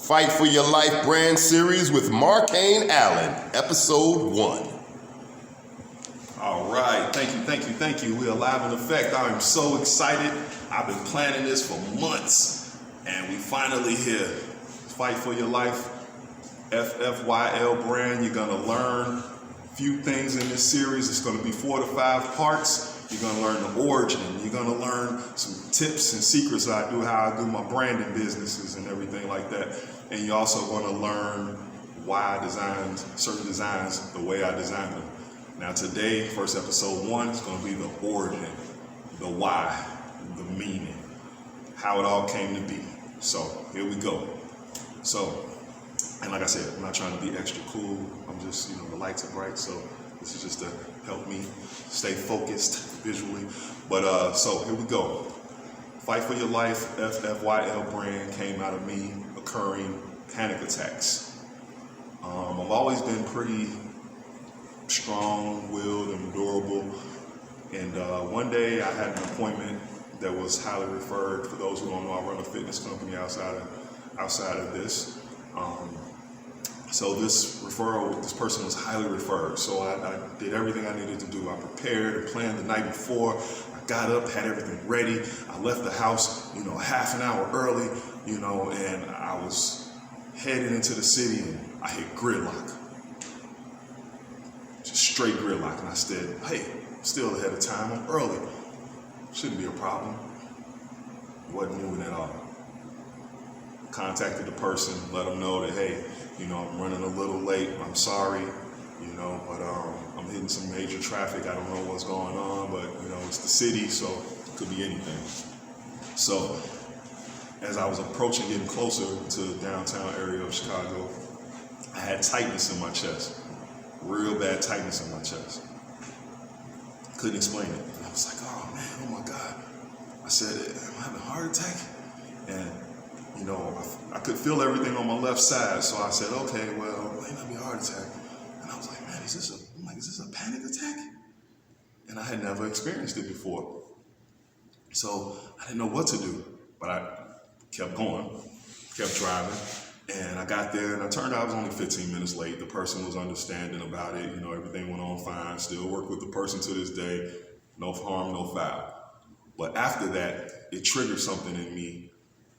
Fight for Your Life brand series with Markane Allen, episode 1. All right, thank you. We are live in effect. I am so excited. I've been planning this for months, and we finally here. Fight for Your Life, FFYL Brand. You're gonna learn a few things in this series. It's gonna be 4 to 5 parts. You're gonna learn the origin. You're gonna learn some tips and secrets how I do my branding businesses and everything like that. And you're also gonna learn why I designed certain designs the way I designed them. Now today, first episode 1, is gonna be the origin, the why, the meaning, how it all came to be. So here we go. So, and like I said, I'm not trying to be extra cool. I'm just, the lights are bright, so this is just to help me stay focused visually. But so here we go. Fight for Your Life, FFYL Brand came out of me occurring panic attacks. I've always been pretty strong-willed and durable. And one day I had an appointment that was highly referred. For those who don't know, I run a fitness company outside of this. So this person was highly referred. So I did everything I needed to do. I prepared and planned the night before. I got up, had everything ready. I left the house, half an hour early, and I was headed into the city and I hit gridlock. Just straight gridlock. And I said, hey, I'm still ahead of time. I'm early. Shouldn't be a problem. Wasn't moving at all. Contacted the person, let them know that, hey, I'm running a little late. I'm sorry, but I'm hitting some major traffic. I don't know what's going on, but it's the city, so it could be anything. So as I was approaching, getting closer to the downtown area of Chicago, I had tightness in my chest, real bad tightness in my chest. Couldn't explain it. And I was like, oh man, oh my God. I said, am I having a heart attack? And I could feel everything on my left side, so I said, okay, well, it might not be a heart attack. And I was like, man, is this a panic attack? And I had never experienced it before. So I didn't know what to do, but I kept going, kept driving, and I got there, and it turned out I was only 15 minutes late. The person was understanding about it, everything went on fine, still work with the person to this day, no harm, no foul. But after that, it triggered something in me.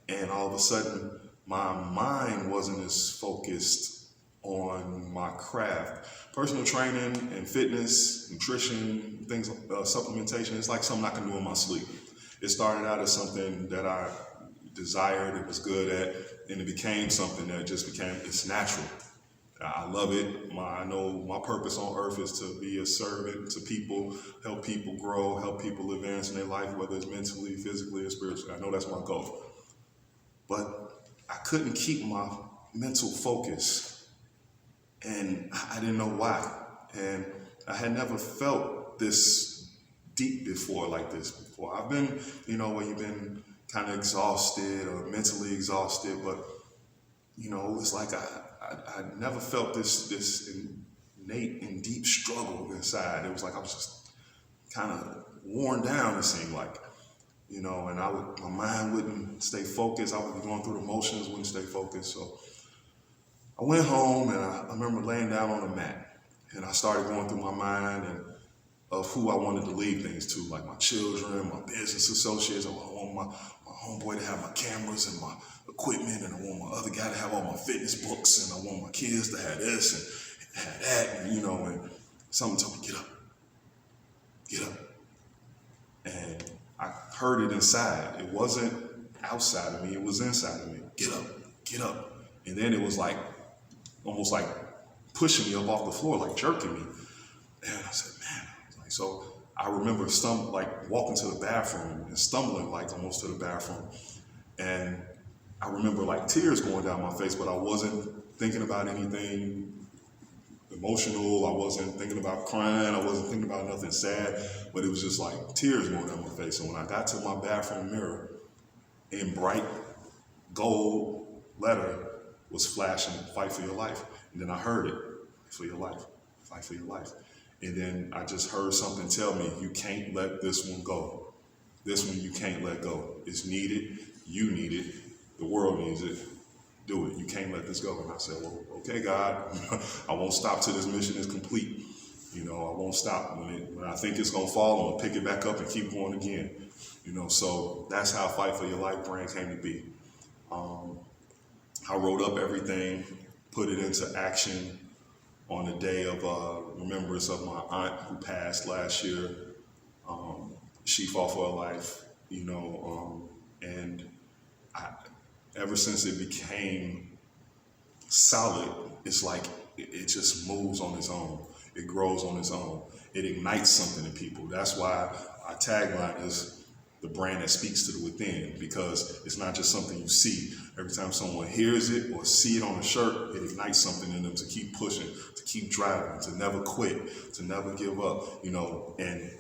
And all of a sudden, my mind wasn't as focused on my craft. Personal training and fitness, nutrition, things, supplementation, it's like something I can do in my sleep. It started out as something that I desired, it was good at, and it became something that it's natural. I love it. I know my purpose on earth is to be a servant to people, help people grow, help people advance in their life, whether it's mentally, physically, or spiritually. I know that's my goal. But I couldn't keep my mental focus, and I didn't know why. And I had never felt this deep before like this before. I've been, where you've been kind of exhausted or mentally exhausted, but, it's like I never felt this innate and deep struggle inside. It was like I was just kind of worn down, it seemed like. And my mind wouldn't stay focused. I would be going through the motions, wouldn't stay focused. So I went home, and I remember laying down on the mat, and I started going through my mind and of who I wanted to leave things to, like my children, my business associates. I want my homeboy to have my cameras and my equipment, and I want my other guy to have all my fitness books, and I want my kids to have this and have that, and something told me, get up. And I heard it inside. It wasn't outside of me, it was inside of me. Get up. And then it was like, almost like pushing me up off the floor, like jerking me. And I said, man, so I remember walking to the bathroom and stumbling almost to the bathroom. And I remember tears going down my face, but I wasn't thinking about anything emotional. I wasn't thinking about crying. I wasn't thinking about nothing sad, but it was just tears going down my face. And when I got to my bathroom mirror, in bright gold letter was flashing, fight for your life. And then I heard it, fight for your life, fight for your life. And then I just heard something tell me, you can't let this one go. This one you can't let go. It's needed, you need it, the world needs it, Do it. You can't let this go. And I said, well, okay, God, I won't stop till this mission is complete. You know, I won't stop when I think it's gonna fall. I'm gonna pick it back up and keep going again. You know, so that's how Fight for Your Life brand came to be. I wrote up everything, put it into action on the day of remembrance of my aunt who passed last year. She fought for her life, you know, and ever since it became solid, it's like it just moves on its own. It grows on its own. It ignites something in people. That's why our tagline is the brand that speaks to the within, because it's not just something you see. Every time someone hears it or see it on a shirt, it ignites something in them to keep pushing, to keep driving, to never quit, to never give up, you know. And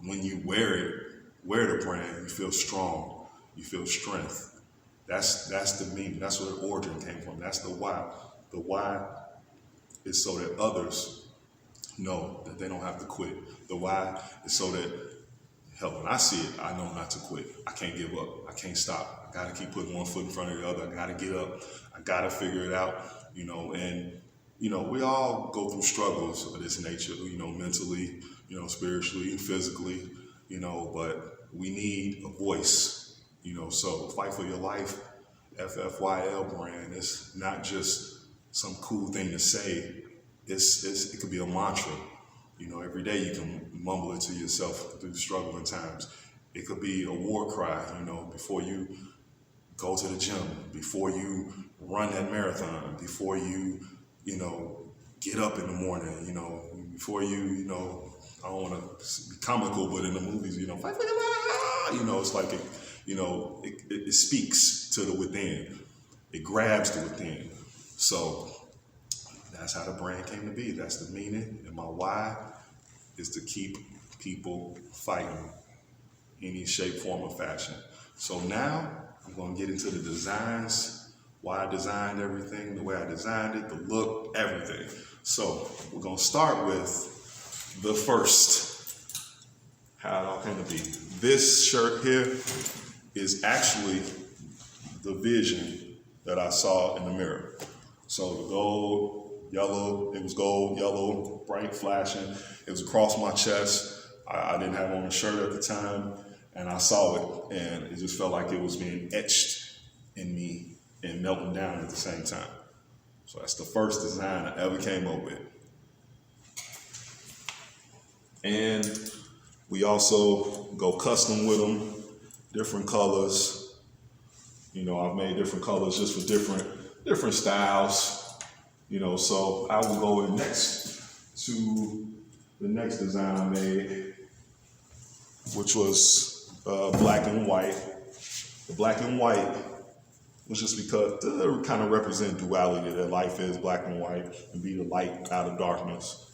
when you wear the brand, you feel strong, you feel strength. That's the meaning. That's where the origin came from. That's the why. The why is so that others know that they don't have to quit. The why is so that, hell, when I see it, I know not to quit. I can't give up. I can't stop. I gotta keep putting one foot in front of the other. I gotta get up. I gotta figure it out, you know. And, you know, we all go through struggles of this nature, you know, mentally, you know, spiritually, physically, you know, but we need a voice, you know. So Fight for Your Life, FFYL brand, it's not just some cool thing to say. It could be a mantra. You know, every day you can mumble it to yourself through struggling times. It could be a war cry, you know, before you go to the gym, before you run that marathon, before you, you know, get up in the morning, you know, before you know, I don't want to be comical, but in the movies, you know, fight for your life, you know, it's like, it speaks to the within. It grabs the within. So that's how the brand came to be. That's the meaning. And my why is to keep people fighting any shape, form, or fashion. So now I'm going to get into the designs, why I designed everything, the way I designed it, the look, everything. So we're going to start with the first, how it all came to be. This shirt here is actually the vision that I saw in the mirror. So the gold, yellow, it was gold, yellow, bright, flashing. It was across my chest. I didn't have on a shirt at the time, and I saw it, and it just felt like it was being etched in me and melting down at the same time. So that's the first design I ever came up with. And we also go custom with them, different colors. You know, I've made different colors just for different styles. You know, so I will go next to the next design I made, which was black and white. The black and white was just because they kind of represent duality, that life is black and white, and be the light out of darkness.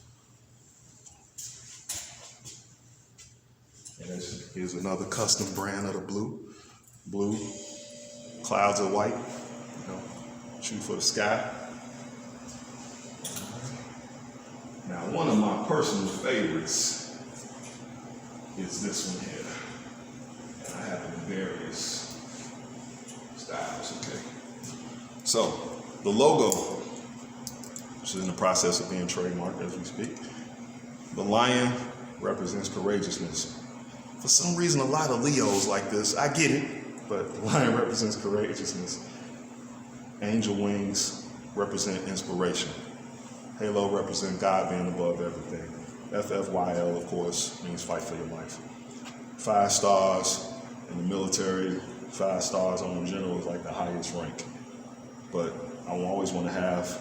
And here's another custom brand of the blue. Blue, clouds are white, you know, shoot for the sky. Now, one of my personal favorites is this one here. And I have it in various styles, okay? So, the logo, which is in the process of being trademarked as we speak. The lion represents courageousness. For some reason, a lot of Leos like this. I get it, but the lion represents courageousness. Angel wings represent inspiration. Halo represents God being above everything. FFYL, of course, means fight for your life. 5 stars in the military, 5 stars on the general is like the highest rank. But I always want to have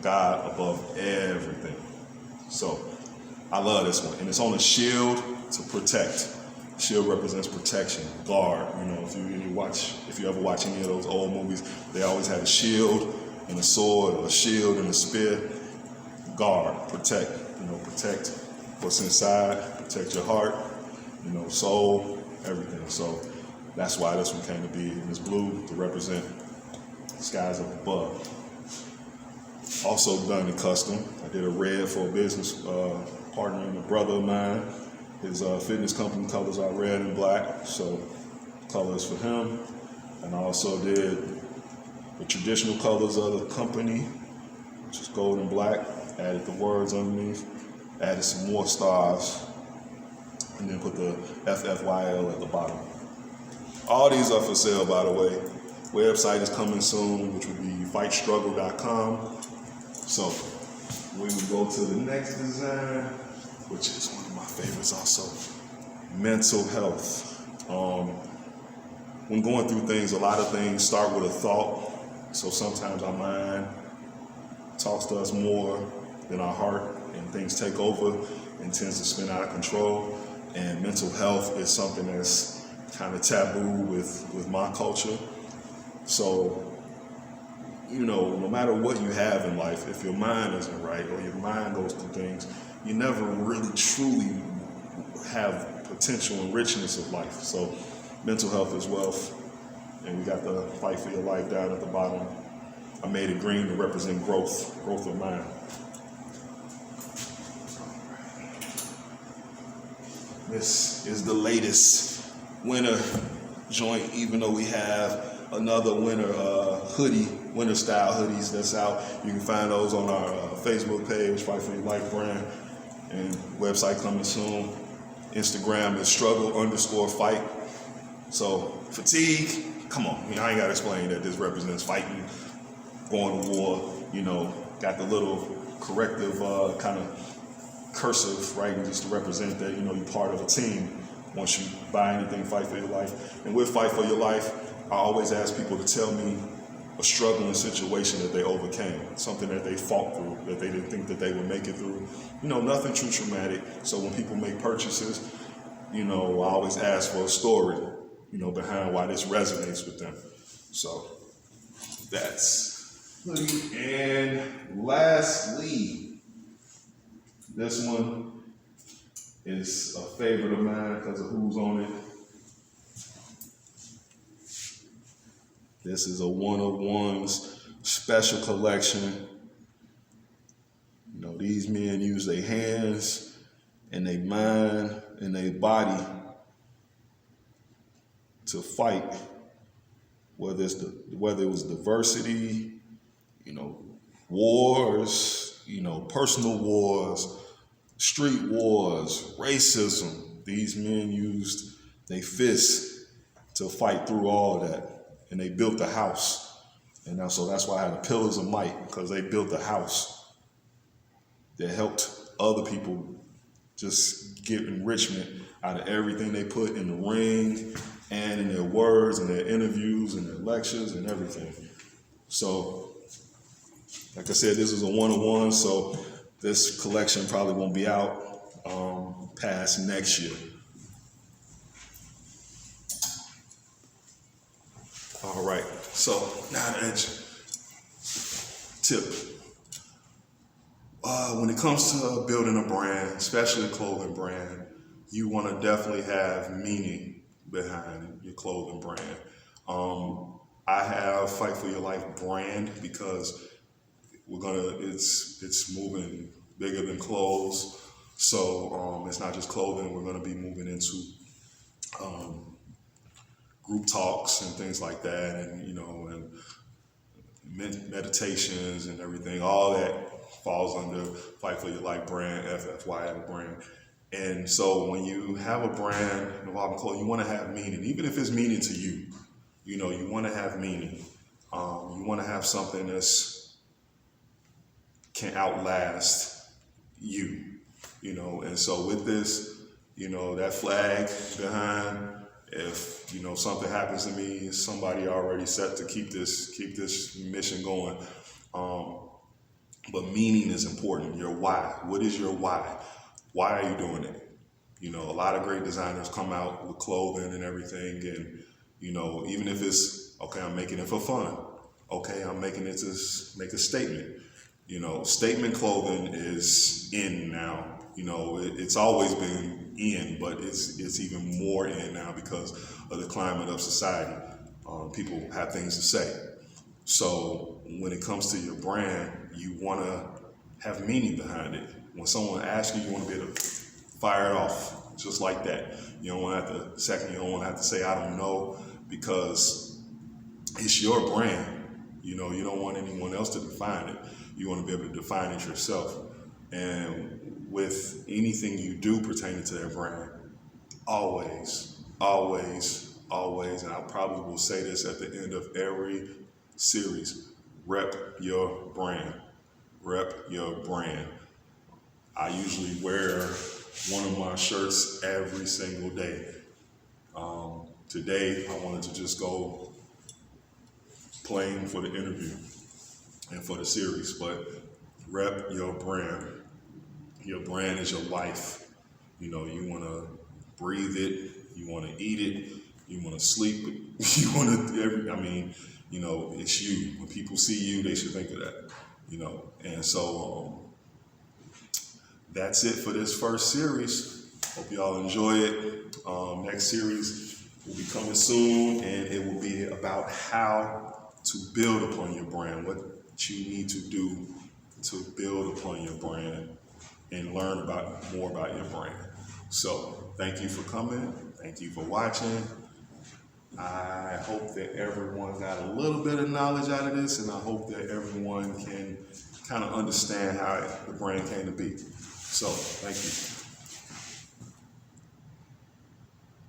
God above everything. So I love this one. And it's on a shield to protect. Shield represents protection, guard. You know, if you ever watch any of those old movies, they always have a shield and a sword, or a shield and a spear. Guard, protect, you know, protect what's inside, protect your heart, you know, soul, everything. So that's why this one came to be. And it's blue to represent skies up above. Also done in custom. I did a red for a business partner and a brother of mine. His fitness company colors are red and black, so colors for him. And I also did the traditional colors of the company, which is gold and black. Added the words underneath, added some more stars, and then put the FFYL at the bottom. All these are for sale, by the way. Website is coming soon, which will be fightstruggle.com. So we will go to the next design, which is one of my favorites also. Mental health. When going through things, a lot of things start with a thought. So sometimes our mind talks to us more than our heart, and things take over and tends to spin out of control. And mental health is something that's kind of taboo with my culture. So, no matter what you have in life, if your mind isn't right or your mind goes through things, you never really truly have potential and richness of life. So mental health is wealth. And we got the Fight for Your Life down at the bottom. I made it green to represent growth of mind. This is the latest winter joint, even though we have another winter style hoodies that's out. You can find those on our Facebook page, Fight for Your Life Brand, and website coming soon. Instagram is struggle_fight. So fatigue, come on, I ain't gotta explain that this represents fighting, going to war, got the little corrective kind of cursive writing just to represent that, you're part of a team once you buy anything Fight for Your Life. And with Fight for Your Life, I always ask people to tell me a struggling situation that they overcame, something that they fought through, that they didn't think that they would make it through. Nothing too traumatic. So when people make purchases, I always ask for a story, behind why this resonates with them. So that's hoodie. And lastly, this one is a favorite of mine because of who's on it. This is a one-of-ones special collection. These men use their hands and their mind and their body to fight, whether it was diversity, wars, personal wars, street wars, racism. These men used their fists to fight through all of that, and they built a house. And so that's why I had the Pillars of Might, because they built a house that helped other people just get enrichment out of everything they put in the ring and in their words and their interviews and their lectures and everything. So, like I said, this is a one-on-one, so this collection probably won't be out past next year. All right, so now the edge tip. When it comes to building a brand, especially a clothing brand, you want to definitely have meaning behind your clothing brand. I have Fight for Your Life brand because it's moving bigger than clothes. So it's not just clothing. We're going to be moving into group talks and things like that, and and meditations and everything. All that falls under Fight for Your Life brand, FFYL Brand. And so when you have a brand involving clothing, you want to have meaning, even if it's meaning to you. You want to have meaning. You want to have something that's can outlast you. And so with this, that flag behind, if something happens to me, somebody already set to keep this mission going. But meaning is important. Your why. What is your why? Why are you doing it? A lot of great designers come out with clothing and everything, and even if it's okay, I'm making it for fun. Okay, I'm making it to make a statement. Statement clothing is in now. It's always been in, but it's even more in now because of the climate of society. People have things to say. So when it comes to your brand, you want to have meaning behind it. When someone asks you, you want to be able to fire it off just like that. You don't want to have to say, I don't know, because it's your brand. You know, you don't want anyone else to define it. You want to be able to define it yourself. And with anything you do pertaining to that brand, always, always, always, and I probably will say this at the end of every series, rep your brand. Rep your brand. I usually wear one of my shirts every single day. Today, I wanted to just go plain for the interview and for the series, but rep your brand. Your brand is your life. You know, you want to breathe it, you want to eat it, you want to sleep it, you want to, you know, it's you. When people see you, they should think of that, you know. And so that's it for this first series. Hope y'all enjoy it. Next series will be coming soon, and it will be about how to build upon your brand, what you need to do to build upon your brand and learn more about your brand. So thank you for coming. Thank you for watching. I hope that everyone got a little bit of knowledge out of this, and I hope that everyone can kind of understand how the brand came to be. So thank you.